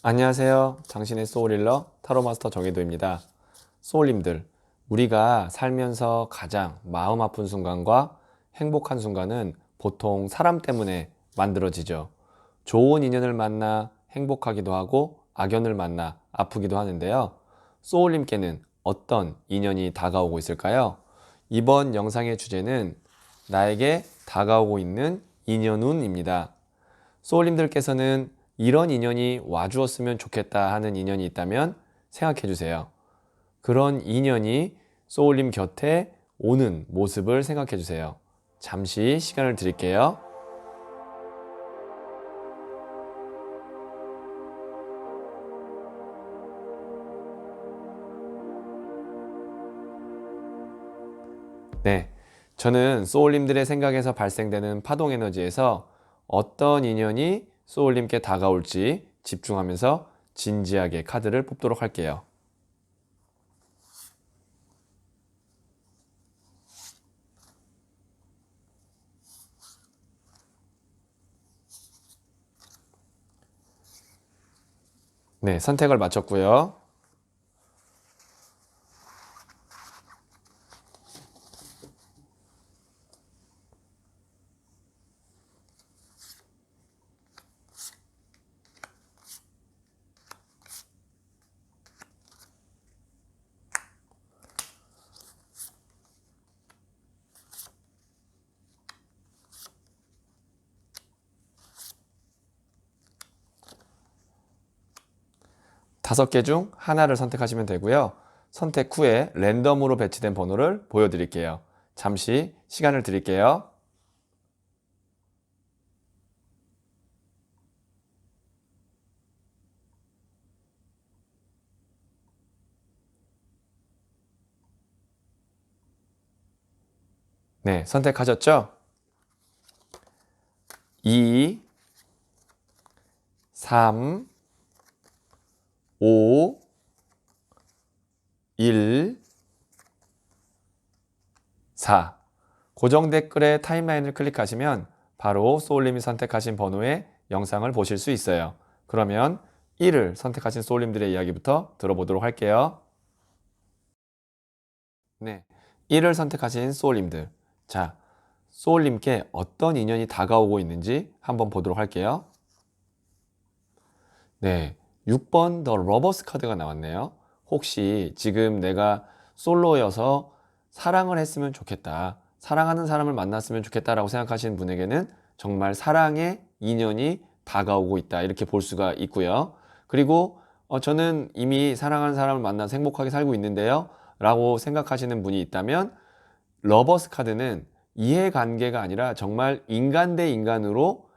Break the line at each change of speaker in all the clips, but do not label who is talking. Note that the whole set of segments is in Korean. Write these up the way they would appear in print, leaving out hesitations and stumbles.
안녕하세요. 당신의 소울힐러 타로마스터 정혜도입니다. 소울님들, 우리가 살면서 가장 마음 아픈 순간과 행복한 순간은 보통 사람 때문에 만들어지죠. 좋은 인연을 만나 행복하기도 하고 악연을 만나 아프기도 하는데요. 소울님께는 어떤 인연이 다가오고 있을까요? 이번 영상의 주제는 나에게 다가오고 있는 인연운입니다. 소울님들께서는 이런 인연이 와주었으면 좋겠다 하는 인연이 있다면 생각해 주세요. 그런 인연이 소울님 곁에 오는 모습을 생각해 주세요. 잠시 시간을 드릴게요. 네. 저는 소울님들의 생각에서 발생되는 파동 에너지에서 어떤 인연이 소울님께 다가올지 집중하면서 진지하게 카드를 뽑도록 할게요. 네, 선택을 마쳤고요. 다섯 개 중 하나를 선택하시면 되고요. 선택 후에 랜덤으로 배치된 번호를 보여드릴게요. 잠시 시간을 드릴게요. 네, 선택하셨죠? 2, 3, 5, 1, 4. 고정 댓글에 타임라인을 클릭하시면 바로 소울님이 선택하신 번호의 영상을 보실 수 있어요. 그러면 1을 선택하신 소울님들의 이야기부터 들어보도록 할게요. 네, 1을 선택하신 소울님들. 자, 소울님께 어떤 인연이 다가오고 있는지 한번 보도록 할게요. 네, 6번 더 러버스 카드가 나왔네요. 혹시 지금 내가 솔로여서 사랑을 했으면 좋겠다. 사랑하는 사람을 만났으면 좋겠다라고 생각하시는 분에게는 정말 사랑의 인연이 다가오고 있다. 이렇게 볼 수가 있고요. 그리고 저는 이미 사랑하는 사람을 만나서 행복하게 살고 있는데요. 라고 생각하시는 분이 있다면 러버스 카드는 이해관계가 아니라 정말 인간 대 인간으로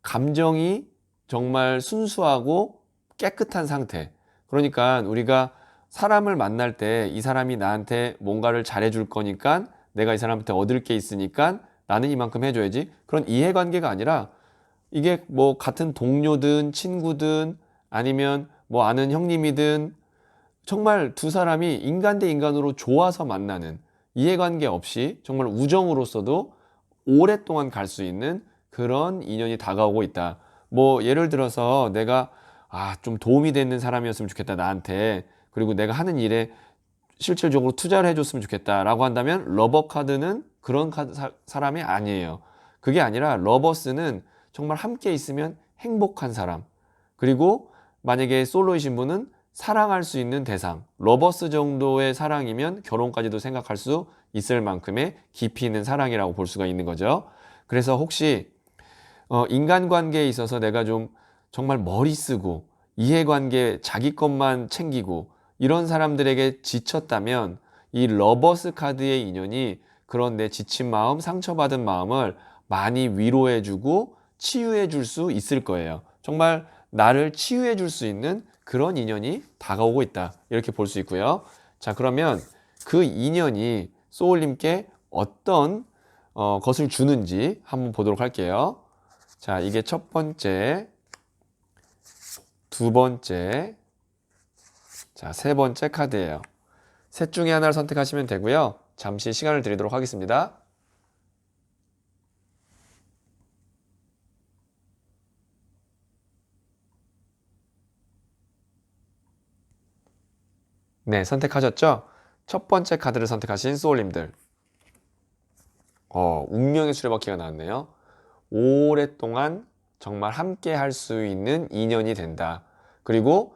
감정이 정말 순수하고 깨끗한 상태. 그러니까 우리가 사람을 만날 때 이 사람이 나한테 뭔가를 잘해줄 거니까 내가 이 사람한테 얻을 게 있으니까 나는 이만큼 해줘야지. 그런 이해관계가 아니라 이게 뭐 같은 동료든 친구든 아니면 뭐 아는 형님이든 정말 두 사람이 인간 대 인간으로 좋아서 만나는 이해관계 없이 정말 우정으로서도 오랫동안 갈 수 있는 그런 인연이 다가오고 있다. 뭐 예를 들어서 내가 좀 도움이 되는 사람이었으면 좋겠다 나한테. 그리고 내가 하는 일에 실질적으로 투자를 해줬으면 좋겠다라고 한다면 러버 카드는 그런 사람이 아니에요. 그게 아니라 러버스는 정말 함께 있으면 행복한 사람. 그리고 만약에 솔로이신 분은 사랑할 수 있는 대상, 러버스 정도의 사랑이면 결혼까지도 생각할 수 있을 만큼의 깊이 있는 사랑이라고 볼 수가 있는 거죠. 그래서 혹시 인간관계에 있어서 내가 좀 정말 머리 쓰고 이해관계 자기 것만 챙기고 이런 사람들에게 지쳤다면 이 러버스 카드의 인연이 그런 내 지친 마음, 상처받은 마음을 많이 위로해주고 치유해줄 수 있을 거예요. 정말 나를 치유해줄 수 있는 그런 인연이 다가오고 있다. 이렇게 볼 수 있고요. 자, 그러면 그 인연이 소울님께 어떤 것을 주는지 한번 보도록 할게요. 자, 이게 첫 번째, 두 번째, 자, 세 번째 카드예요. 셋 중에 하나를 선택하시면 되고요. 잠시 시간을 드리도록 하겠습니다. 네, 선택하셨죠? 첫 번째 카드를 선택하신 소울님들. 운명의 수레바퀴가 나왔네요. 오랫동안 정말 함께 할 수 있는 인연이 된다. 그리고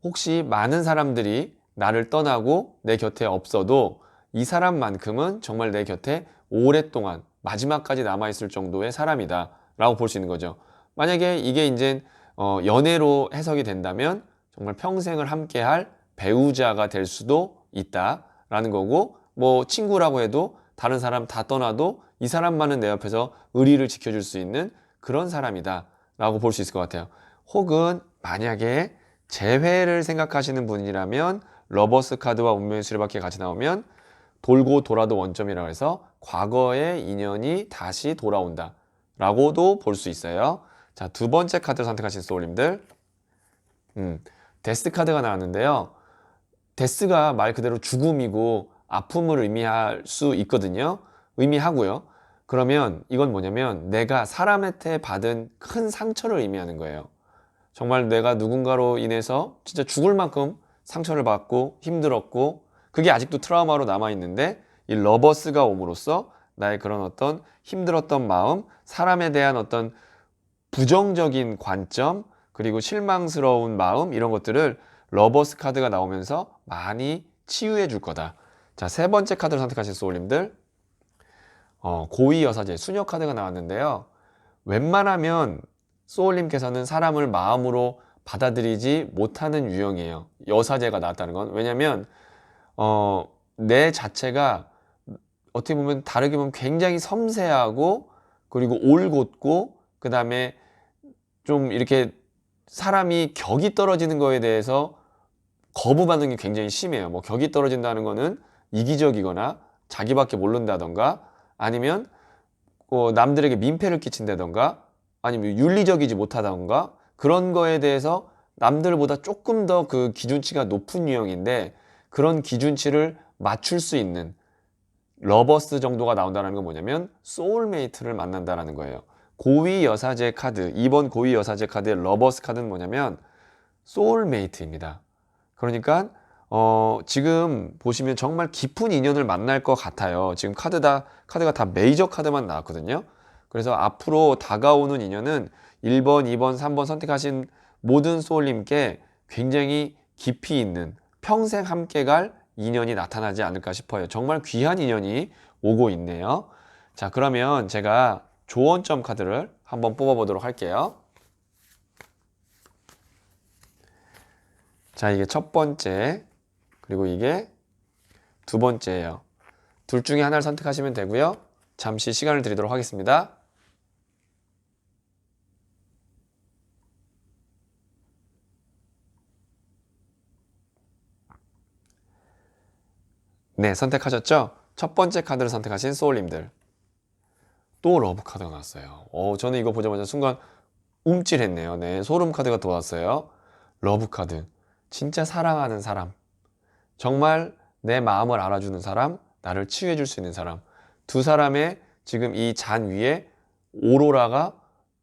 혹시 많은 사람들이 나를 떠나고 내 곁에 없어도 이 사람만큼은 정말 내 곁에 오랫동안 마지막까지 남아있을 정도의 사람이다 라고 볼 수 있는 거죠. 만약에 이게 이제 연애로 해석이 된다면 정말 평생을 함께할 배우자가 될 수도 있다 라는 거고, 뭐 친구라고 해도 다른 사람 다 떠나도 이 사람만은 내 옆에서 의리를 지켜줄 수 있는 그런 사람이다 라고 볼 수 있을 것 같아요. 혹은 만약에 재회를 생각하시는 분이라면 러버스 카드와 운명의 수레바퀴가 같이 나오면 돌고 돌아도 원점이라고 해서 과거의 인연이 다시 돌아온다 라고도 볼 수 있어요. 자, 두 번째 카드 선택하신 소울님들, 데스 카드가 나왔는데요. 데스가 말 그대로 죽음이고 아픔을 의미할 수 있거든요. 의미하고요. 그러면 이건 뭐냐면 내가 사람한테 받은 큰 상처를 의미하는 거예요. 정말 내가 누군가로 인해서 진짜 죽을 만큼 상처를 받고 힘들었고 그게 아직도 트라우마로 남아있는데 이 러버스가 옴으로써 나의 그런 어떤 힘들었던 마음, 사람에 대한 어떤 부정적인 관점, 그리고 실망스러운 마음, 이런 것들을 러버스 카드가 나오면서 많이 치유해 줄 거다. 자, 세 번째 카드를 선택하신 소울님들, 고위 여사제 수녀 카드가 나왔는데요. 웬만하면 소울님께서는 사람을 마음으로 받아들이지 못하는 유형이에요. 여사제가 나왔다는 건. 왜냐면 내 자체가 어떻게 보면 다르게 보면 굉장히 섬세하고 그리고 올곧고 그 다음에 좀 이렇게 사람이 격이 떨어지는 거에 대해서 거부 반응이 굉장히 심해요. 뭐 격이 떨어진다는 거는 이기적이거나 자기밖에 모른다던가 아니면 남들에게 민폐를 끼친다던가 아니면 윤리적이지 못하다던가 그런 거에 대해서 남들보다 조금 더 그 기준치가 높은 유형인데 그런 기준치를 맞출 수 있는 러버스 정도가 나온다는 건 뭐냐면 소울메이트를 만난다라는 거예요. 고위 여사제 카드, 이번 고위 여사제 카드의 러버스 카드는 뭐냐면 소울메이트입니다. 그러니까 지금 보시면 정말 깊은 인연을 만날 것 같아요. 지금 카드가 다 메이저 카드만 나왔거든요. 그래서 앞으로 다가오는 인연은 1번, 2번, 3번 선택하신 모든 소울님께 굉장히 깊이 있는 평생 함께 갈 인연이 나타나지 않을까 싶어요. 정말 귀한 인연이 오고 있네요. 자, 그러면 제가 조언점 카드를 한번 뽑아보도록 할게요. 자, 이게 첫 번째, 그리고 이게 두 번째예요. 둘 중에 하나를 선택하시면 되고요. 잠시 시간을 드리도록 하겠습니다. 네, 선택하셨죠? 첫 번째 카드를 선택하신 소울님들. 또 러브 카드가 나왔어요. 저는 이거 보자마자 순간 움찔했네요. 네, 소름 카드가 또 왔어요. 러브 카드. 진짜 사랑하는 사람. 정말 내 마음을 알아주는 사람, 나를 치유해줄 수 있는 사람. 두 사람의 지금 이 잔 위에 오로라가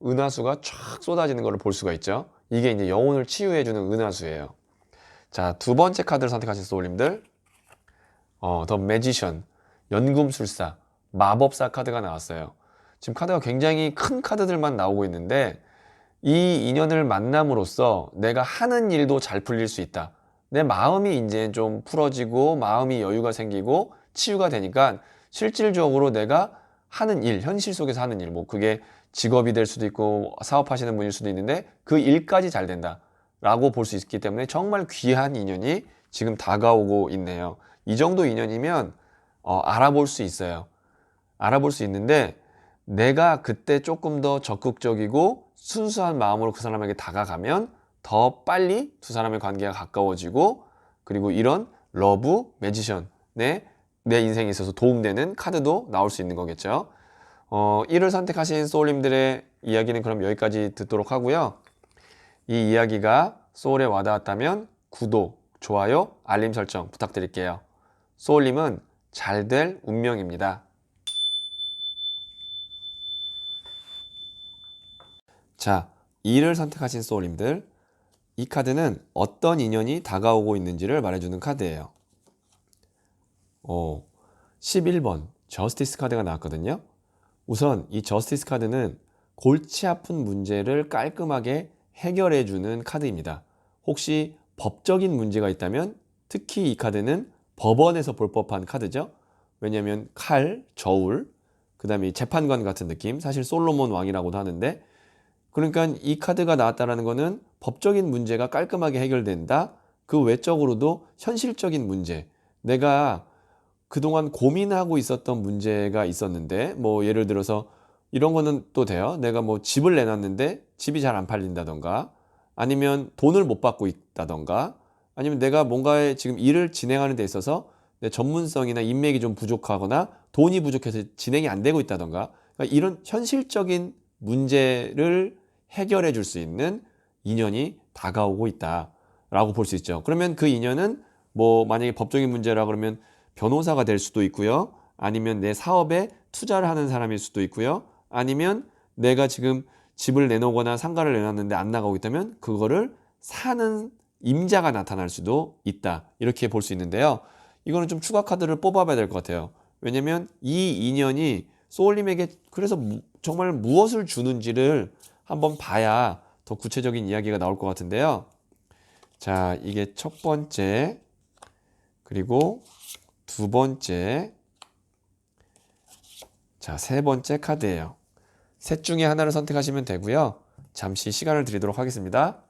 은하수가 쫙 쏟아지는 것을 볼 수가 있죠. 이게 이제 영혼을 치유해주는 은하수예요. 자, 두 번째 카드를 선택하신 소울님들, 더 매지션, 연금술사, 마법사 카드가 나왔어요. 지금 카드가 굉장히 큰 카드들만 나오고 있는데 이 인연을 만남으로써 내가 하는 일도 잘 풀릴 수 있다. 내 마음이 이제 좀 풀어지고 마음이 여유가 생기고 치유가 되니까 실질적으로 내가 하는 일, 현실 속에서 하는 일, 뭐 그게 직업이 될 수도 있고 사업하시는 분일 수도 있는데 그 일까지 잘 된다 라고 볼 수 있기 때문에 정말 귀한 인연이 지금 다가오고 있네요. 이 정도 인연이면 알아볼 수 있어요. 알아볼 수 있는데 내가 그때 조금 더 적극적이고 순수한 마음으로 그 사람에게 다가가면 더 빨리 두 사람의 관계가 가까워지고 그리고 이런 러브 매지션에 내 인생에 있어서 도움되는 카드도 나올 수 있는 거겠죠. 이를 선택하신 소울님들의 이야기는 그럼 여기까지 듣도록 하고요. 이 이야기가 소울에 와닿았다면 구독, 좋아요, 알림 설정 부탁드릴게요. 소울님은 잘 될 운명입니다. 자, 2를 선택하신 소울님들, 이 카드는 어떤 인연이 다가오고 있는지를 말해주는 카드예요. 11번 저스티스 카드가 나왔거든요. 우선 이 저스티스 카드는 골치 아픈 문제를 깔끔하게 해결해주는 카드입니다. 혹시 법적인 문제가 있다면 특히 이 카드는 법원에서 볼 법한 카드죠. 왜냐하면 칼, 저울, 그 다음에 재판관 같은 느낌, 사실 솔로몬 왕이라고도 하는데, 그러니까 이 카드가 나왔다는 거는 법적인 문제가 깔끔하게 해결된다. 그 외적으로도 현실적인 문제, 내가 그동안 고민하고 있었던 문제가 있었는데, 뭐 예를 들어서 이런 거는 또 돼요. 내가 뭐 집을 내놨는데 집이 잘 안 팔린다던가, 아니면 돈을 못 받고 있다던가, 아니면 내가 뭔가에 지금 일을 진행하는 데 있어서 내 전문성이나 인맥이 좀 부족하거나 돈이 부족해서 진행이 안 되고 있다던가, 그러니까 이런 현실적인 문제를 해결해 줄 수 있는 인연이 다가오고 있다라고 볼 수 있죠. 그러면 그 인연은 뭐 만약에 법적인 문제라 그러면 변호사가 될 수도 있고요. 아니면 내 사업에 투자를 하는 사람일 수도 있고요. 아니면 내가 지금 집을 내놓거나 상가를 내놨는데 안 나가고 있다면 그거를 사는 임자가 나타날 수도 있다. 이렇게 볼 수 있는데요. 이거는 좀 추가 카드를 뽑아봐야 될 것 같아요. 왜냐면 이 인연이 소울님에게 그래서 정말 무엇을 주는지를 한번 봐야 더 구체적인 이야기가 나올 것 같은데요. 자, 이게 첫 번째, 그리고 두 번째, 자, 세 번째 카드예요. 셋 중에 하나를 선택하시면 되고요. 잠시 시간을 드리도록 하겠습니다.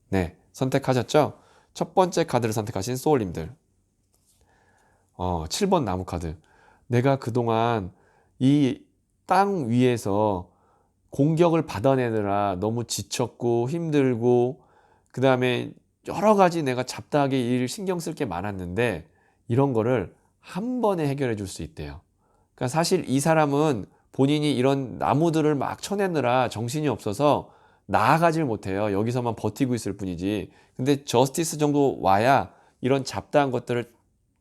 네, 선택하셨죠? 첫 번째 카드를 선택하신 소울님들. 7번 나무 카드. 내가 그동안 이 땅 위에서 공격을 받아내느라 너무 지쳤고 힘들고, 그 다음에 여러 가지 내가 잡다하게 일 신경 쓸 게 많았는데 이런 거를 한 번에 해결해 줄 수 있대요. 그러니까 사실 이 사람은 본인이 이런 나무들을 막 쳐내느라 정신이 없어서 나아가질 못해요. 여기서만 버티고 있을 뿐이지. 근데 저스티스 정도 와야 이런 잡다한 것들을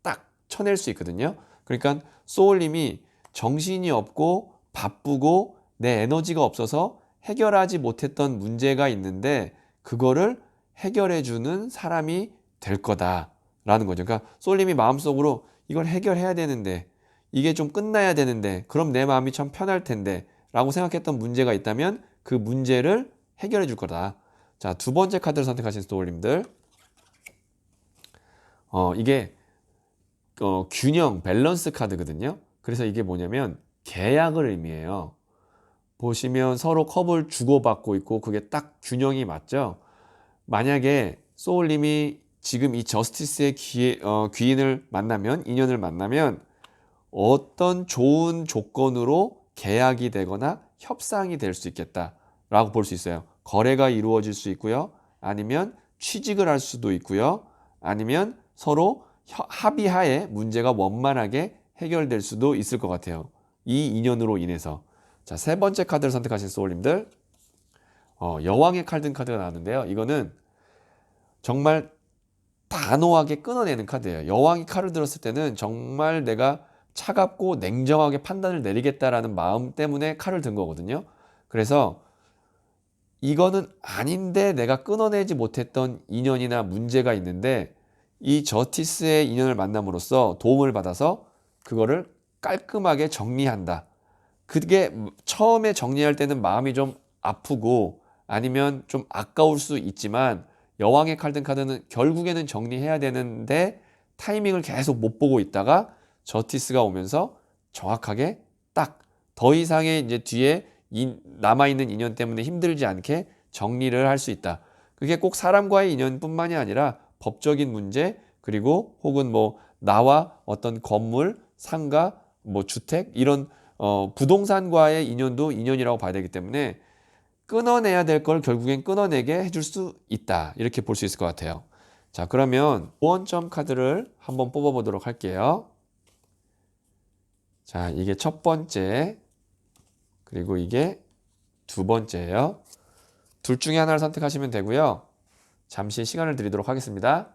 딱 쳐낼 수 있거든요. 그러니까 소울님이 정신이 없고 바쁘고 내 에너지가 없어서 해결하지 못했던 문제가 있는데 그거를 해결해 주는 사람이 될 거다라는 거죠. 그러니까 소울님이 마음속으로 이걸 해결해야 되는데, 이게 좀 끝나야 되는데, 그럼 내 마음이 참 편할 텐데 라고 생각했던 문제가 있다면 그 문제를 해결해 줄 거다. 자, 두 번째 카드를 선택하신 소울님들. 이게 균형, 밸런스 카드거든요. 그래서 이게 뭐냐면 계약을 의미해요. 보시면 서로 컵을 주고받고 있고 그게 딱 균형이 맞죠. 만약에 소울님이 지금 이 저스티스의 귀인을 만나면, 인연을 만나면 어떤 좋은 조건으로 계약이 되거나 협상이 될 수 있겠다라고 볼 수 있어요. 거래가 이루어질 수 있고요. 아니면 취직을 할 수도 있고요. 아니면 서로 합의하에 문제가 원만하게 해결될 수도 있을 것 같아요. 이 인연으로 인해서. 자, 세 번째 카드를 선택하신 소울님들. 여왕의 칼든 카드가 나왔는데요. 이거는 정말 단호하게 끊어내는 카드예요. 여왕이 칼을 들었을 때는 정말 내가 차갑고 냉정하게 판단을 내리겠다라는 마음 때문에 칼을 든 거거든요. 그래서 이거는 아닌데 내가 끊어내지 못했던 인연이나 문제가 있는데 이 저스티스의 인연을 만남으로써 도움을 받아서 그거를 깔끔하게 정리한다. 그게 처음에 정리할 때는 마음이 좀 아프고 아니면 좀 아까울 수 있지만, 여왕의 칼든 카드는 결국에는 정리해야 되는데 타이밍을 계속 못 보고 있다가 저스티스가 오면서 정확하게 딱 더 이상의 이제 뒤에 남아있는 인연 때문에 힘들지 않게 정리를 할 수 있다. 그게 꼭 사람과의 인연뿐만이 아니라 법적인 문제, 그리고 혹은 뭐 나와 어떤 건물, 상가, 뭐 주택, 이런 부동산과의 인연도 인연이라고 봐야 되기 때문에 끊어내야 될 걸 결국엔 끊어내게 해줄 수 있다. 이렇게 볼 수 있을 것 같아요. 자, 그러면 보원점 카드를 한번 뽑아보도록 할게요. 자, 이게 첫 번째, 그리고 이게 두 번째예요. 둘 중에 하나를 선택하시면 되고요. 잠시 시간을 드리도록 하겠습니다.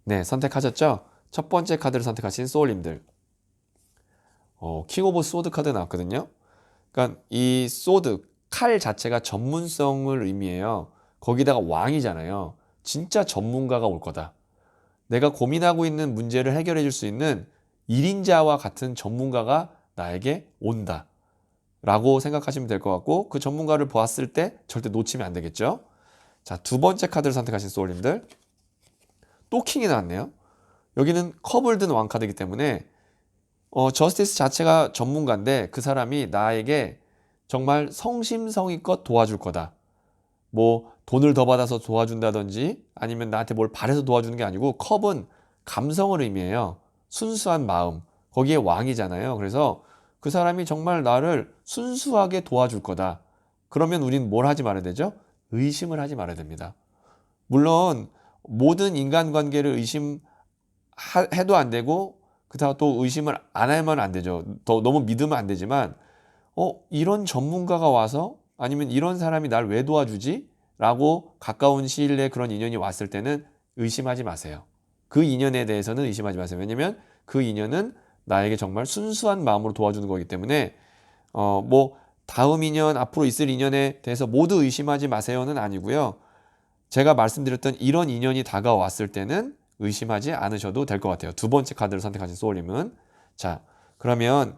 네, 선택하셨죠? 첫 번째 카드를 선택하신 소울님들. 킹 오브 소드 카드 나왔거든요. 그러니까 이 소드, 칼 자체가 전문성을 의미해요. 거기다가 왕이잖아요. 진짜 전문가가 올 거다. 내가 고민하고 있는 문제를 해결해 줄 수 있는 1인자와 같은 전문가가 나에게 온다. 라고 생각하시면 될 것 같고, 그 전문가를 보았을 때 절대 놓치면 안 되겠죠? 자, 두 번째 카드를 선택하신 소울님들. 또 킹이 나왔네요. 여기는 컵을 든 왕 카드이기 때문에 저스티스 자체가 전문가인데 그 사람이 나에게 정말 성심성의껏 도와줄 거다. 뭐 돈을 더 받아서 도와준다든지 아니면 나한테 뭘 바래서 도와주는 게 아니고 컵은 감성을 의미해요. 순수한 마음. 거기에 왕이잖아요. 그래서 그 사람이 정말 나를 순수하게 도와줄 거다. 그러면 우린 뭘 하지 말아야 되죠? 의심을 하지 말아야 됩니다. 물론 모든 인간관계를 의심해도 안 되고 그렇다고 또 의심을 안 하면 안 되죠. 더 너무 믿으면 안 되지만 이런 전문가가 와서 아니면 이런 사람이 날 왜 도와주지? 라고 가까운 시일 내에 그런 인연이 왔을 때는 의심하지 마세요. 그 인연에 대해서는 의심하지 마세요. 왜냐면 그 인연은 나에게 정말 순수한 마음으로 도와주는 거기 때문에 뭐 다음 인연, 앞으로 있을 인연에 대해서 모두 의심하지 마세요는 아니고요. 제가 말씀드렸던 이런 인연이 다가왔을 때는 의심하지 않으셔도 될 것 같아요. 두 번째 카드를 선택하신 소울님은. 자, 그러면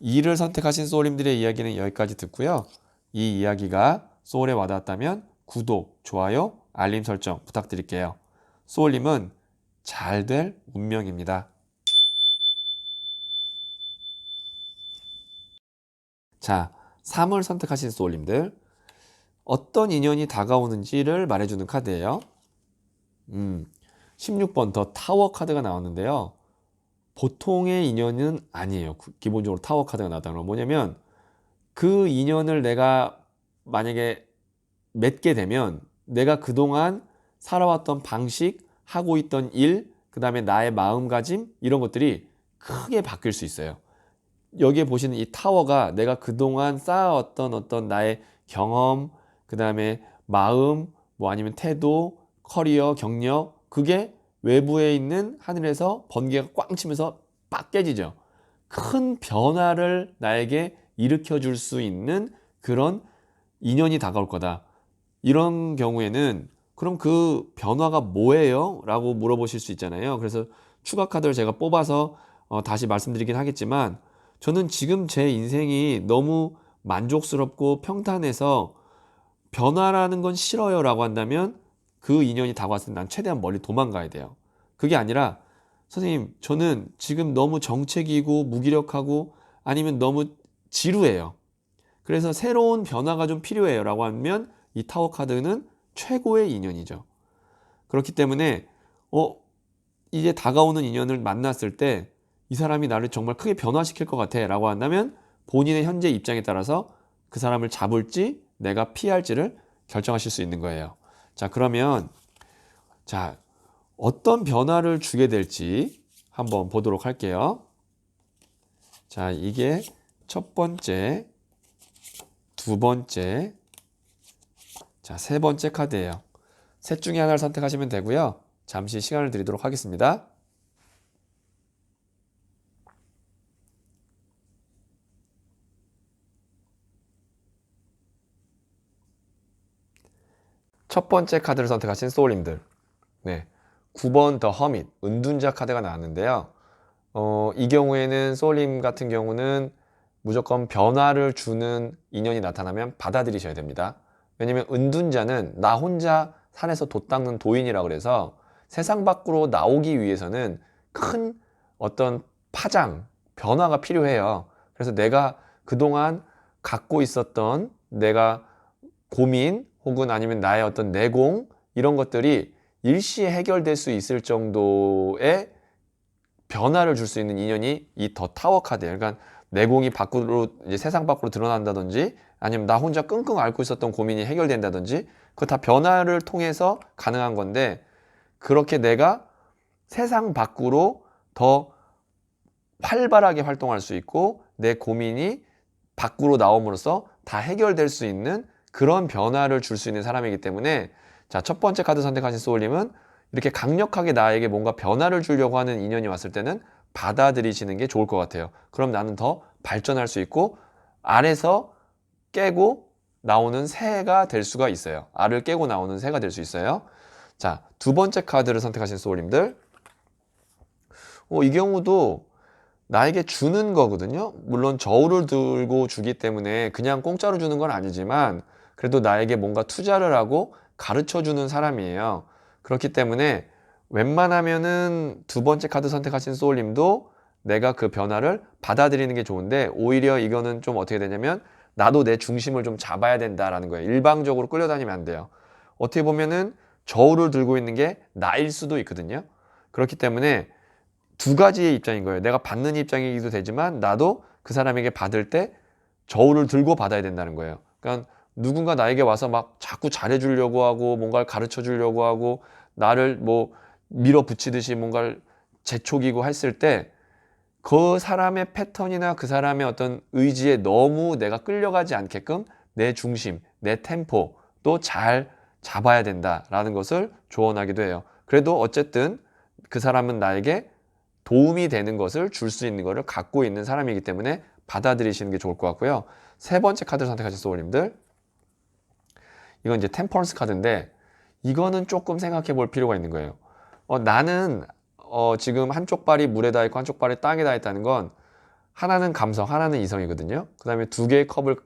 2를 선택하신 소울님들의 이야기는 여기까지 듣고요. 이 이야기가 소울에 와닿았다면 구독, 좋아요, 알림 설정 부탁드릴게요. 소울님은 잘 될 운명입니다. 자, 3을 선택하신 소울님들. 어떤 인연이 다가오는지를 말해주는 카드예요. 16번 더 타워 카드가 나왔는데요. 보통의 인연은 아니에요. 기본적으로 타워 카드가 나왔다는 건 뭐냐면 그 인연을 내가 만약에 맺게 되면 내가 그동안 살아왔던 방식, 하고 있던 일, 그 다음에 나의 마음가짐 이런 것들이 크게 바뀔 수 있어요. 여기에 보시는 이 타워가 내가 그동안 쌓아왔던 어떤 나의 경험, 그 다음에 마음, 뭐 아니면 태도, 커리어, 경력, 그게 외부에 있는 하늘에서 번개가 꽝 치면서 빡 깨지죠. 큰 변화를 나에게 일으켜 줄 수 있는 그런 인연이 다가올 거다. 이런 경우에는 그럼 그 변화가 뭐예요? 라고 물어보실 수 있잖아요. 그래서 추가 카드를 제가 뽑아서 다시 말씀드리긴 하겠지만 저는 지금 제 인생이 너무 만족스럽고 평탄해서 변화라는 건 싫어요 라고 한다면 그 인연이 다가왔을 때 난 최대한 멀리 도망가야 돼요. 그게 아니라 선생님 저는 지금 너무 정체기고 무기력하고 아니면 너무 지루해요. 그래서 새로운 변화가 좀 필요해요 라고 하면 이 타워 카드는 최고의 인연이죠. 그렇기 때문에 이제 다가오는 인연을 만났을 때 이 사람이 나를 정말 크게 변화시킬 것 같아 라고 한다면 본인의 현재 입장에 따라서 그 사람을 잡을지 내가 피할지를 결정하실 수 있는 거예요. 자, 그러면 자, 어떤 변화를 주게 될지 한번 보도록 할게요. 자, 이게 첫 번째, 두 번째, 자, 세 번째 카드예요. 셋 중에 하나를 선택하시면 되고요. 잠시 시간을 드리도록 하겠습니다. 첫 번째 카드를 선택하신 소울님들. 네. 9번 더 허밋, 은둔자 카드가 나왔는데요. 이 경우에는 소울님 같은 경우는 무조건 변화를 주는 인연이 나타나면 받아들이셔야 됩니다. 왜냐면 은둔자는 나 혼자 산에서 돛 닦는 도인이라 그래서 세상 밖으로 나오기 위해서는 큰 어떤 파장, 변화가 필요해요. 그래서 내가 그동안 갖고 있었던 내가 고민 혹은 아니면 나의 어떤 내공 이런 것들이 일시에 해결될 수 있을 정도의 변화를 줄 수 있는 인연이 이 더 타워 카드예요. 그러니까 내공이 밖으로 이제 세상 밖으로 드러난다든지 아니면 나 혼자 끙끙 앓고 있었던 고민이 해결된다든지 그거 다 변화를 통해서 가능한 건데 그렇게 내가 세상 밖으로 더 활발하게 활동할 수 있고 내 고민이 밖으로 나옴으로써 다 해결될 수 있는 그런 변화를 줄 수 있는 사람이기 때문에 자, 첫 번째 카드 선택하신 소울님은 이렇게 강력하게 나에게 뭔가 변화를 주려고 하는 인연이 왔을 때는 받아들이시는 게 좋을 것 같아요. 그럼 나는 더 발전할 수 있고 알에서 깨고 나오는 새가 될 수가 있어요. 알을 깨고 나오는 새가 될 수 있어요. 자, 두 번째 카드를 선택하신 소울님들. 이 경우도 나에게 주는 거거든요. 물론 저울을 들고 주기 때문에 그냥 공짜로 주는 건 아니지만 그래도 나에게 뭔가 투자를 하고 가르쳐 주는 사람이에요. 그렇기 때문에 웬만하면은 두 번째 카드 선택하신 소울님도 내가 그 변화를 받아들이는 게 좋은데 오히려 이거는 좀 어떻게 되냐면 나도 내 중심을 좀 잡아야 된다라는 거예요. 일방적으로 끌려다니면 안 돼요. 어떻게 보면은 저울을 들고 있는 게 나일 수도 있거든요. 그렇기 때문에 두 가지의 입장인 거예요. 내가 받는 입장이기도 되지만 나도 그 사람에게 받을 때 저울을 들고 받아야 된다는 거예요. 그러니까 누군가 나에게 와서 막 자꾸 잘해주려고 하고 뭔가를 가르쳐 주려고 하고 나를 뭐 밀어붙이듯이 뭔가를 재촉이고 했을 때 그 사람의 패턴이나 그 사람의 어떤 의지에 너무 내가 끌려가지 않게끔 내 중심, 내 템포도 잘 잡아야 된다라는 것을 조언하기도 해요. 그래도 어쨌든 그 사람은 나에게 도움이 되는 것을 줄 수 있는 것을 갖고 있는 사람이기 때문에 받아들이시는 게 좋을 것 같고요. 세 번째 카드를 선택하신 소울님들, 이건 이제 템퍼런스 카드인데 이거는 조금 생각해 볼 필요가 있는 거예요. 나는 지금 한쪽 발이 물에 닿아 있고 한쪽 발이 땅에 닿아 있다는 건 하나는 감성, 하나는 이성이거든요. 그 다음에 두 개의 컵을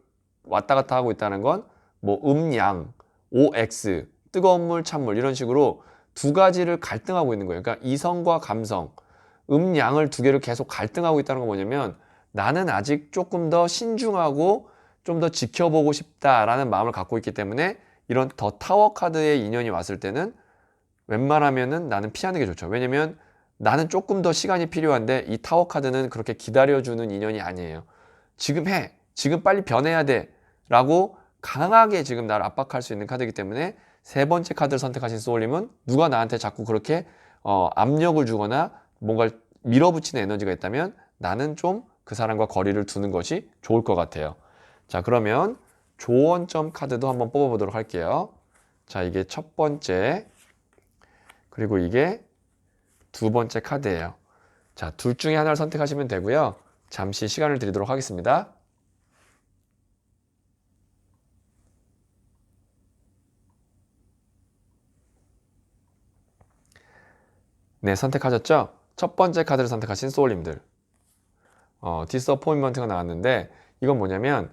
왔다 갔다 하고 있다는 건 뭐 양, OX, 뜨거운 물, 찬물 이런 식으로 두 가지를 갈등하고 있는 거예요. 그러니까 이성과 감성, 양을 두 개를 계속 갈등하고 있다는 건 뭐냐면 나는 아직 조금 더 신중하고 좀 더 지켜보고 싶다라는 마음을 갖고 있기 때문에 이런 더 타워 카드의 인연이 왔을 때는 웬만하면은 나는 피하는 게 좋죠. 왜냐면 나는 조금 더 시간이 필요한데 이 타워 카드는 그렇게 기다려주는 인연이 아니에요. 지금 해. 지금 빨리 변해야 돼. 라고 강하게 지금 나를 압박할 수 있는 카드이기 때문에 세 번째 카드를 선택하신 소울님은 누가 나한테 자꾸 그렇게 압력을 주거나 뭔가를 밀어붙이는 에너지가 있다면 나는 좀 그 사람과 거리를 두는 것이 좋을 것 같아요. 자, 그러면 조언점 카드도 한번 뽑아보도록 할게요. 자, 이게 첫 번째, 그리고 이게 두 번째 카드예요. 자, 둘 중에 하나를 선택하시면 되고요. 잠시 시간을 드리도록 하겠습니다. 네, 선택하셨죠? 첫 번째 카드를 선택하신 소울님들. 디스어포인먼트가 나왔는데 이건 뭐냐면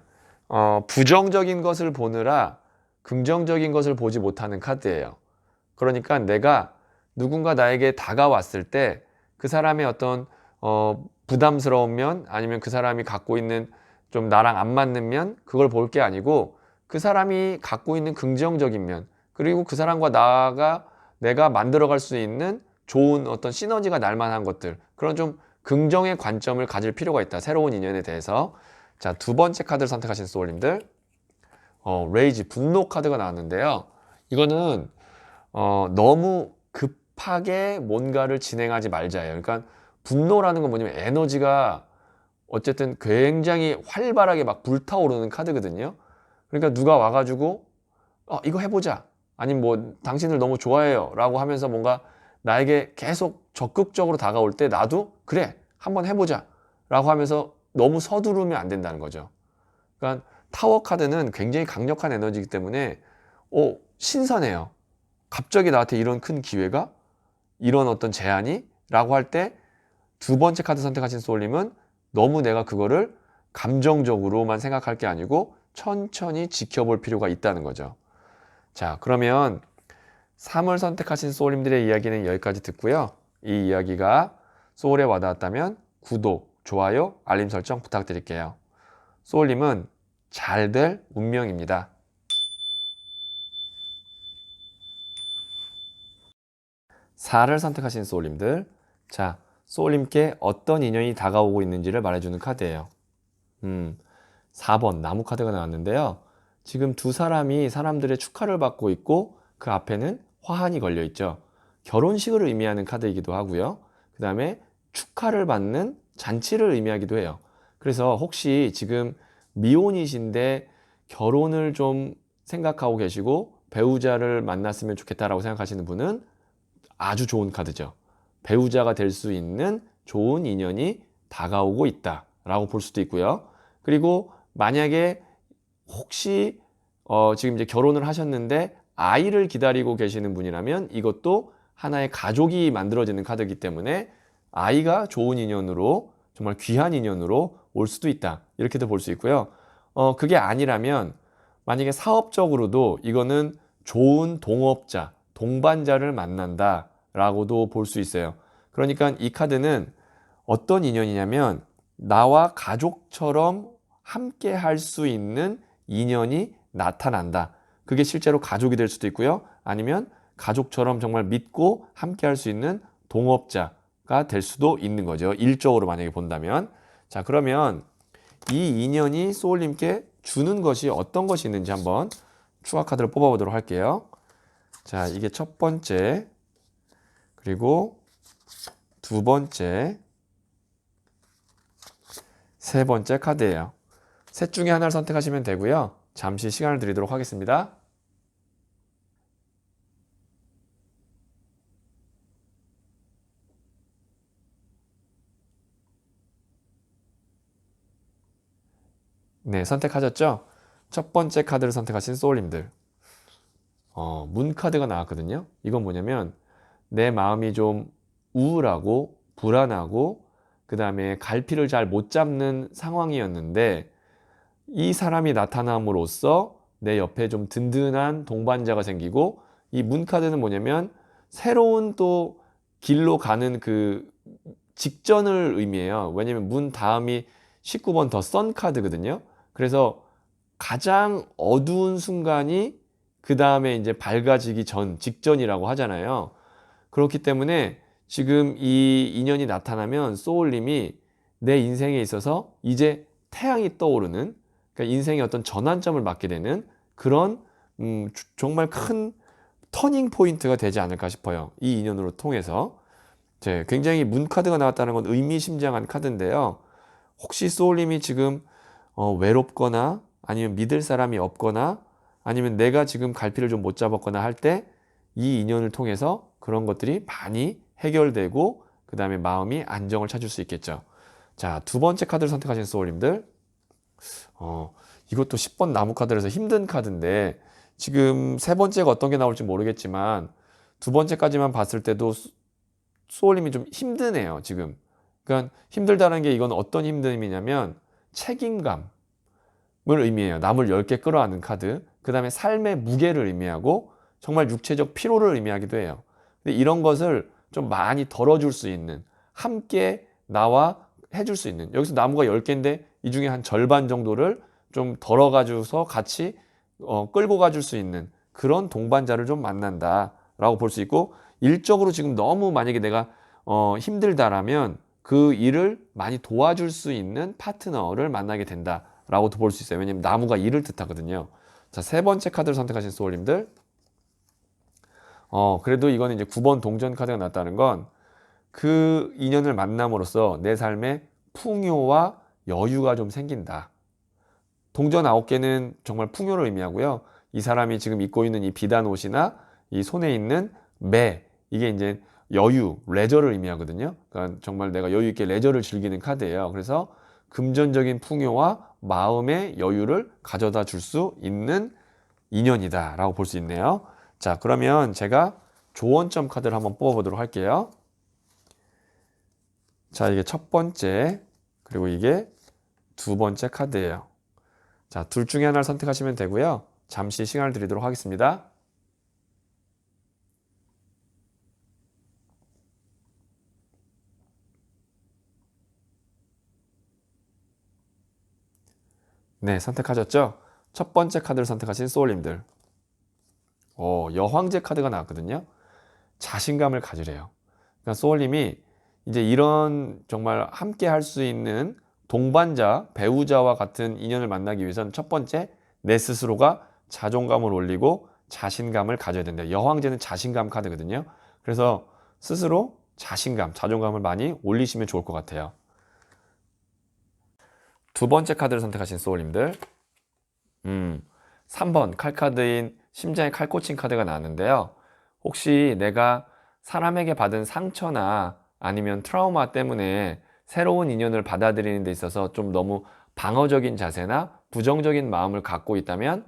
부정적인 것을 보느라 긍정적인 것을 보지 못하는 카드예요. 그러니까 내가 누군가 나에게 다가왔을 때 그 사람의 어떤 부담스러운 면 아니면 그 사람이 갖고 있는 좀 나랑 안 맞는 면 그걸 볼 게 아니고 그 사람이 갖고 있는 긍정적인 면 그리고 그 사람과 나가 내가 만들어갈 수 있는 좋은 어떤 시너지가 날 만한 것들 그런 좀 긍정의 관점을 가질 필요가 있다. 새로운 인연에 대해서. 자, 두 번째 카드를 선택하신 소울님들. 레이지, 분노 카드가 나왔는데요. 이거는 너무 급하게 뭔가를 진행하지 말자예요. 그러니까 분노라는 건 뭐냐면 에너지가 어쨌든 굉장히 활발하게 막 불타오르는 카드거든요. 그러니까 누가 와가지고 이거 해보자. 아니면 뭐 당신을 너무 좋아해요. 라고 하면서 뭔가 나에게 계속 적극적으로 다가올 때 나도 그래 한번 해보자. 라고 하면서 너무 서두르면 안 된다는 거죠. 그러니까 타워 카드는 굉장히 강력한 에너지이기 때문에 신선해요. 갑자기 나한테 이런 큰 기회가 이런 어떤 제안이 라고 할 때 두 번째 카드 선택하신 소울님은 너무 내가 그거를 감정적으로만 생각할 게 아니고 천천히 지켜볼 필요가 있다는 거죠. 자, 그러면 3을 선택하신 소울님들의 이야기는 여기까지 듣고요. 이 이야기가 소울에 와닿았다면 구독, 좋아요, 알림 설정 부탁드릴게요. 소울님은 잘 될 운명입니다. 4를 선택하신 소울님들. 자, 소울님께 어떤 인연이 다가오고 있는지를 말해주는 카드예요. 4번 나무 카드가 나왔는데요. 지금 두 사람이 사람들의 축하를 받고 있고 그 앞에는 화환이 걸려 있죠. 결혼식을 의미하는 카드이기도 하고요. 그 다음에 축하를 받는 잔치를 의미하기도 해요. 그래서 혹시 지금 미혼이신데 결혼을 좀 생각하고 계시고 배우자를 만났으면 좋겠다라고 생각하시는 분은 아주 좋은 카드죠. 배우자가 될 수 있는 좋은 인연이 다가오고 있다라고 볼 수도 있고요. 그리고 만약에 혹시 지금 이제 결혼을 하셨는데 아이를 기다리고 계시는 분이라면 이것도 하나의 가족이 만들어지는 카드이기 때문에 아이가 좋은 인연으로 정말 귀한 인연으로 올 수도 있다. 이렇게도 볼 수 있고요. 그게 아니라면 만약에 사업적으로도 이거는 좋은 동업자, 동반자를 만난다 라고도 볼 수 있어요. 그러니까 이 카드는 어떤 인연이냐면 나와 가족처럼 함께 할 수 있는 인연이 나타난다. 그게 실제로 가족이 될 수도 있고요. 아니면 가족처럼 정말 믿고 함께 할 수 있는 동업자가 될 수도 있는 거죠. 일적으로 만약에 본다면. 자, 그러면 이 인연이 소울님께 주는 것이 어떤 것이 있는지 한번 추가 카드를 뽑아보도록 할게요. 자, 이게 첫 번째, 그리고 두 번째, 세 번째 카드예요. 셋 중에 하나를 선택하시면 되고요. 잠시 시간을 드리도록 하겠습니다. 네, 선택하셨죠? 첫 번째 카드를 선택하신 소울님들. 문 카드가 나왔거든요. 이건 뭐냐면 내 마음이 좀 우울하고 불안하고 그 다음에 갈피를 잘 못 잡는 상황이었는데 이 사람이 나타남으로써 내 옆에 좀 든든한 동반자가 생기고 이 문 카드는 뭐냐면 새로운 또 길로 가는 그 직전을 의미해요. 왜냐면 문 다음이 19번 더 선 카드거든요. 그래서 가장 어두운 순간이 그 다음에 이제 밝아지기 전, 직전이라고 하잖아요. 그렇기 때문에 지금 이 인연이 나타나면 소울님이 내 인생에 있어서 이제 태양이 떠오르는, 그러니까 인생의 어떤 전환점을 맞게 되는 그런 정말 큰 터닝 포인트가 되지 않을까 싶어요. 이 인연으로 통해서. 굉장히 문 카드가 나왔다는 건 의미심장한 카드인데요. 혹시 소울님이 지금 외롭거나 아니면 믿을 사람이 없거나 아니면 내가 지금 갈피를 좀 못 잡았거나 할 때 이 인연을 통해서 그런 것들이 많이 해결되고 그 다음에 마음이 안정을 찾을 수 있겠죠. 자, 두 번째 카드를 선택하신 소울님들. 이것도 10번 나무 카드라서 힘든 카드인데 지금 세 번째가 어떤 게 나올지 모르겠지만 두 번째까지만 봤을 때도 소울님이 좀 힘드네요, 지금. 그러니까 힘들다는 게 이건 어떤 힘듦이냐면 책임감을 의미해요. 나물 10개 끌어안는 카드. 그 다음에 삶의 무게를 의미하고 정말 육체적 피로를 의미하기도 해요. 근데 이런 것을 좀 많이 덜어줄 수 있는, 함께 나와 해줄 수 있는, 여기서 나무가 10개인데 이 중에 한 절반 정도를 좀 덜어가지고서 같이 끌고 가줄 수 있는 그런 동반자를 좀 만난다라고 볼 수 있고, 일적으로 지금 너무 만약에 내가 힘들다라면 그 일을 많이 도와줄 수 있는 파트너를 만나게 된다라고도 볼 수 있어요. 왜냐면 나무가 일을 뜻하거든요. 자, 세 번째 카드를 선택하신 소울님들. 그래도 이거는 이제 9번 동전 카드가 났다는 건 그 인연을 만남으로써 내 삶에 풍요와 여유가 좀 생긴다. 동전 9개는 정말 풍요를 의미하고요. 이 사람이 지금 입고 있는 이 비단 옷이나 이 손에 있는 매, 이게 이제 여유, 레저를 의미하거든요. 그러니까 정말 내가 여유 있게 레저를 즐기는 카드예요. 그래서 금전적인 풍요와 마음의 여유를 가져다 줄 수 있는 인연이다라고 볼 수 있네요. 자, 그러면 제가 조언점 카드를 한번 뽑아보도록 할게요. 자, 이게 첫 번째, 그리고 이게 두 번째 카드예요. 자, 둘 중에 하나를 선택하시면 되고요. 잠시 시간을 드리도록 하겠습니다. 네, 선택하셨죠? 첫 번째 카드를 선택하신 소울님들. 여황제 카드가 나왔거든요. 자신감을 가지래요. 그러니까 소울님이 이제 이런 정말 함께 할 수 있는 동반자, 배우자와 같은 인연을 만나기 위해서는 첫 번째, 내 스스로가 자존감을 올리고 자신감을 가져야 된다. 여황제는 자신감 카드거든요. 그래서 스스로 자신감, 자존감을 많이 올리시면 좋을 것 같아요. 두 번째 카드를 선택하신 소울님들. 3번 칼카드인 심장에 칼 꽂힌 카드가 나왔는데요. 혹시 내가 사람에게 받은 상처나 아니면 트라우마 때문에 새로운 인연을 받아들이는 데 있어서 좀 너무 방어적인 자세나 부정적인 마음을 갖고 있다면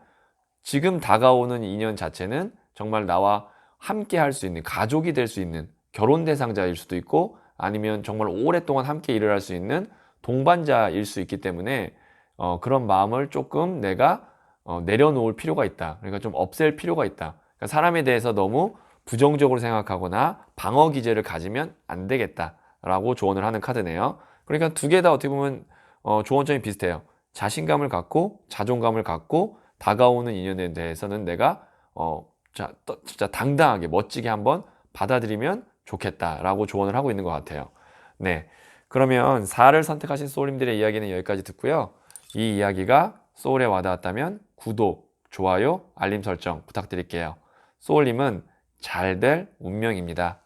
지금 다가오는 인연 자체는 정말 나와 함께 할 수 있는, 가족이 될 수 있는 결혼 대상자일 수도 있고 아니면 정말 오랫동안 함께 일을 할 수 있는 동반자일 수 있기 때문에 그런 마음을 조금 내가 내려놓을 필요가 있다. 그러니까 좀 없앨 필요가 있다. 그러니까 사람에 대해서 너무 부정적으로 생각하거나 방어 기제를 가지면 안 되겠다라고 조언을 하는 카드네요. 그러니까 두 개 다 어떻게 보면 조언점이 비슷해요. 자신감을 갖고 자존감을 갖고 다가오는 인연에 대해서는 내가 진짜 당당하게 멋지게 한번 받아들이면 좋겠다라고 조언을 하고 있는 것 같아요. 네, 그러면 4를 선택하신 소울님들의 이야기는 여기까지 듣고요. 이 이야기가 소울에 와닿았다면 구독, 좋아요, 알림 설정 부탁드릴게요. 소울님은 잘 될 운명입니다.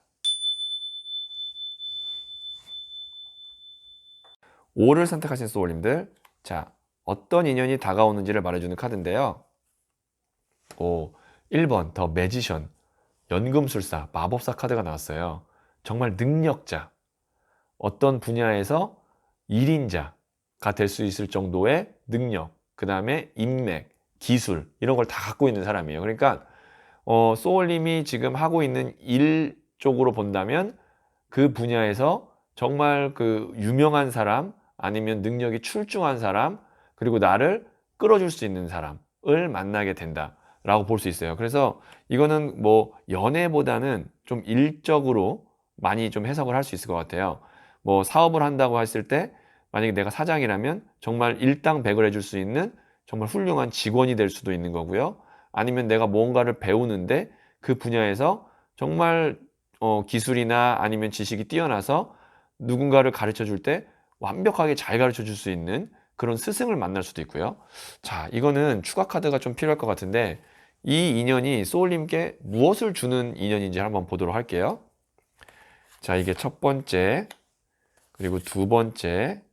5를 선택하신 소울님들, 자, 어떤 인연이 다가오는지를 말해주는 카드인데요. 1번 더 매지션, 연금술사, 마법사 카드가 나왔어요. 정말 능력자, 어떤 분야에서 1인자가 될 수 있을 정도의 능력, 그 다음에 인맥, 기술 이런 걸 다 갖고 있는 사람이에요. 그러니까 소울님이 지금 하고 있는 일 쪽으로 본다면 그 분야에서 정말 그 유명한 사람 아니면 능력이 출중한 사람 그리고 나를 끌어줄 수 있는 사람을 만나게 된다라고 볼 수 있어요. 그래서 이거는 뭐 연애보다는 좀 일적으로 많이 좀 해석을 할 수 있을 것 같아요. 뭐 사업을 한다고 했을 때 만약에 내가 사장이라면 정말 일당백을 해줄 수 있는 정말 훌륭한 직원이 될 수도 있는 거고요. 아니면 내가 뭔가를 배우는데 그 분야에서 정말 기술이나 아니면 지식이 뛰어나서 누군가를 가르쳐 줄 때 완벽하게 잘 가르쳐 줄 수 있는 그런 스승을 만날 수도 있고요. 자, 이거는 추가 카드가 좀 필요할 것 같은데 이 인연이 소울님께 무엇을 주는 인연인지 한번 보도록 할게요. 자, 이게 첫 번째, 그리고 두 번째,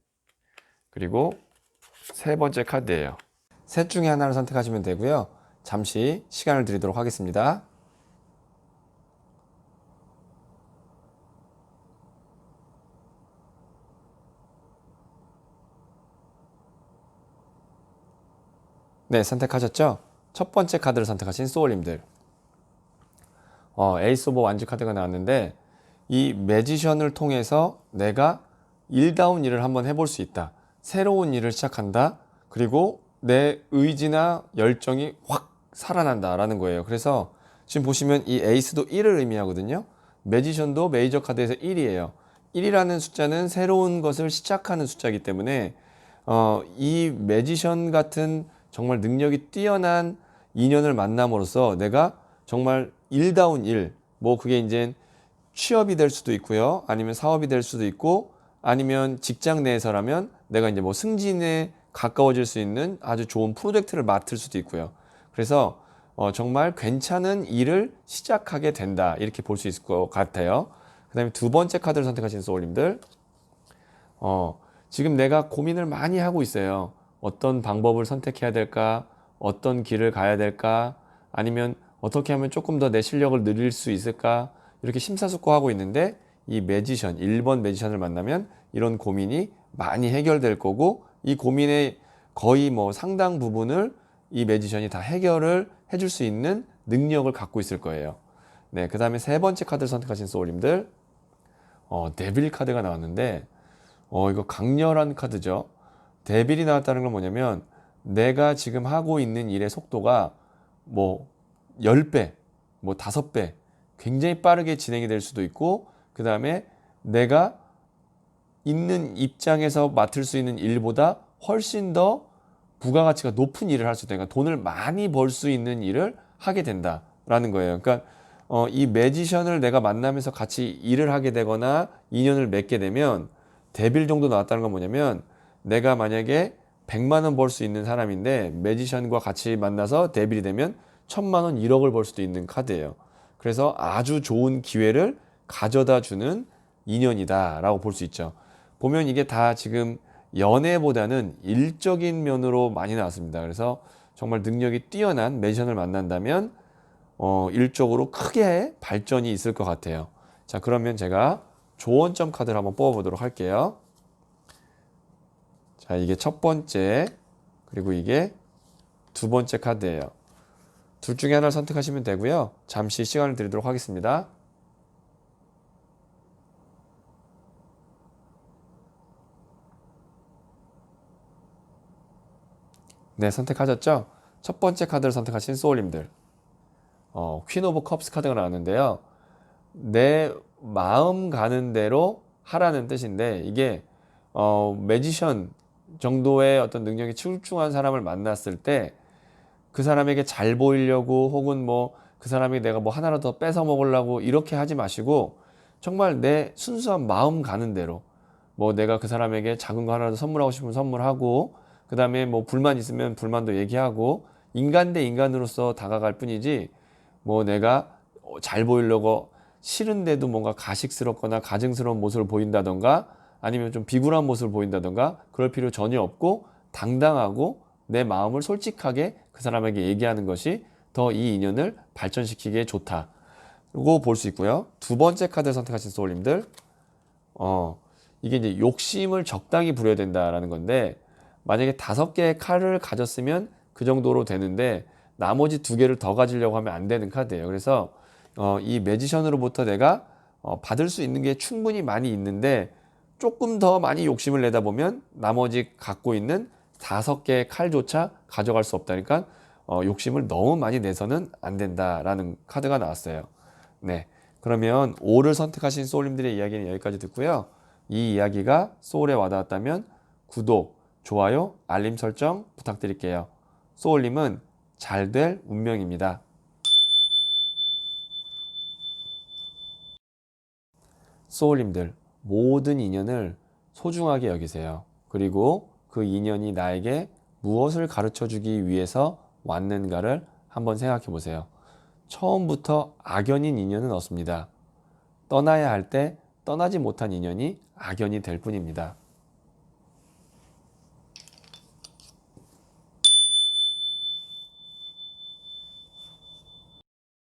그리고 세 번째 카드예요. 셋 중에 하나를 선택하시면 되고요. 잠시 시간을 드리도록 하겠습니다. 네, 선택하셨죠? 첫 번째 카드를 선택하신 소울님들. 에이스 오브 완즈 카드가 나왔는데 이 매지션을 통해서 내가 일다운 일을 한번 해볼 수 있다. 새로운 일을 시작한다. 그리고 내 의지나 열정이 확 살아난다라는 거예요. 그래서 지금 보시면 이 에이스도 1을 의미하거든요. 매지션도 메이저 카드에서 1이에요. 1이라는 숫자는 새로운 것을 시작하는 숫자이기 때문에 이 매지션 같은 정말 능력이 뛰어난 인연을 만남으로써 내가 정말 일다운 일, 뭐 그게 이제 취업이 될 수도 있고요. 아니면 사업이 될 수도 있고 아니면 직장 내에서라면 내가 이제 뭐 승진에 가까워질 수 있는 아주 좋은 프로젝트를 맡을 수도 있고요. 그래서 정말 괜찮은 일을 시작하게 된다. 이렇게 볼 수 있을 것 같아요. 그 다음에 두 번째 카드를 선택하신 소울님들. 지금 내가 고민을 많이 하고 있어요. 어떤 방법을 선택해야 될까? 어떤 길을 가야 될까? 아니면 어떻게 하면 조금 더 내 실력을 늘릴 수 있을까? 이렇게 심사숙고하고 있는데 이 매지션, 1번 매지션을 만나면 이런 고민이 많이 해결될 거고 이 고민의 거의 뭐 상당 부분을 이 매지션이 다 해결을 해줄 수 있는 능력을 갖고 있을 거예요. 네, 그 다음에 세 번째 카드를 선택하신 소울님들, 데빌 카드가 나왔는데 이거 강렬한 카드죠. 데빌이 나왔다는 건 뭐냐면 내가 지금 하고 있는 일의 속도가 뭐 10배, 뭐 5배 굉장히 빠르게 진행이 될 수도 있고 그 다음에 내가 있는 입장에서 맡을 수 있는 일보다 훨씬 더 부가가치가 높은 일을 할 수 있다. 그러니까 돈을 많이 벌 수 있는 일을 하게 된다라는 거예요. 그러니까 이 매지션을 내가 만나면서 같이 일을 하게 되거나 인연을 맺게 되면 데빌 정도 나왔다는 건 뭐냐면 내가 만약에 100만 원 벌 수 있는 사람인데 매지션과 같이 만나서 데빌이 되면 1000만 원, 1억을 벌 수도 있는 카드예요. 그래서 아주 좋은 기회를 가져다 주는 인연이다라고 볼 수 있죠. 보면 이게 다 지금 연애보다는 일적인 면으로 많이 나왔습니다. 그래서 정말 능력이 뛰어난 매지션을 만난다면 일적으로 크게 발전이 있을 것 같아요. 자, 그러면 제가 조언점 카드를 한번 뽑아보도록 할게요. 자, 이게 첫 번째, 그리고 이게 두 번째 카드예요. 둘 중에 하나를 선택하시면 되고요. 잠시 시간을 드리도록 하겠습니다. 네, 선택하셨죠? 첫 번째 카드를 선택하신 소울님들. 퀸 오브 컵스 카드가 나왔는데요. 내 마음 가는 대로 하라는 뜻인데, 이게 매지션 정도의 어떤 능력이 출중한 사람을 만났을 때 그 사람에게 잘 보이려고, 혹은 뭐 그 사람이 내가 뭐 하나라도 더 뺏어 먹으려고 이렇게 하지 마시고, 정말 내 순수한 마음 가는 대로, 뭐 내가 그 사람에게 작은 거 하나라도 선물하고 싶으면 선물하고, 그 다음에 뭐 불만 있으면 불만도 얘기하고, 인간 대 인간으로서 다가갈 뿐이지, 뭐 내가 잘 보이려고 싫은데도 뭔가 가식스럽거나 가증스러운 모습을 보인다던가, 아니면 좀 비굴한 모습을 보인다던가, 그럴 필요 전혀 없고 당당하고 내 마음을 솔직하게 그 사람에게 얘기하는 것이 더 이 인연을 발전시키기에 좋다고 볼 수 있고요. 두 번째 카드 선택하신 소울님들, 이게 이제 욕심을 적당히 부려야 된다라는 건데, 만약에 5개의 칼을 가졌으면 그 정도로 되는데, 나머지 2개를 더 가지려고 하면 안 되는 카드예요. 그래서 이 매지션으로부터 내가 받을 수 있는 게 충분히 많이 있는데, 조금 더 많이 욕심을 내다 보면 나머지 갖고 있는 5개의 칼조차 가져갈 수 없다니까, 욕심을 너무 많이 내서는 안 된다라는 카드가 나왔어요. 네, 그러면 5를 선택하신 소울님들의 이야기는 여기까지 듣고요. 이 이야기가 소울에 와닿았다면 구독, 좋아요, 알림 설정 부탁드릴게요. 소울님은 잘 될 운명입니다. 소울님들, 모든 인연을 소중하게 여기세요. 그리고 그 인연이 나에게 무엇을 가르쳐 주기 위해서 왔는가를 한번 생각해 보세요. 처음부터 악연인 인연은 없습니다. 떠나야 할 때 떠나지 못한 인연이 악연이 될 뿐입니다.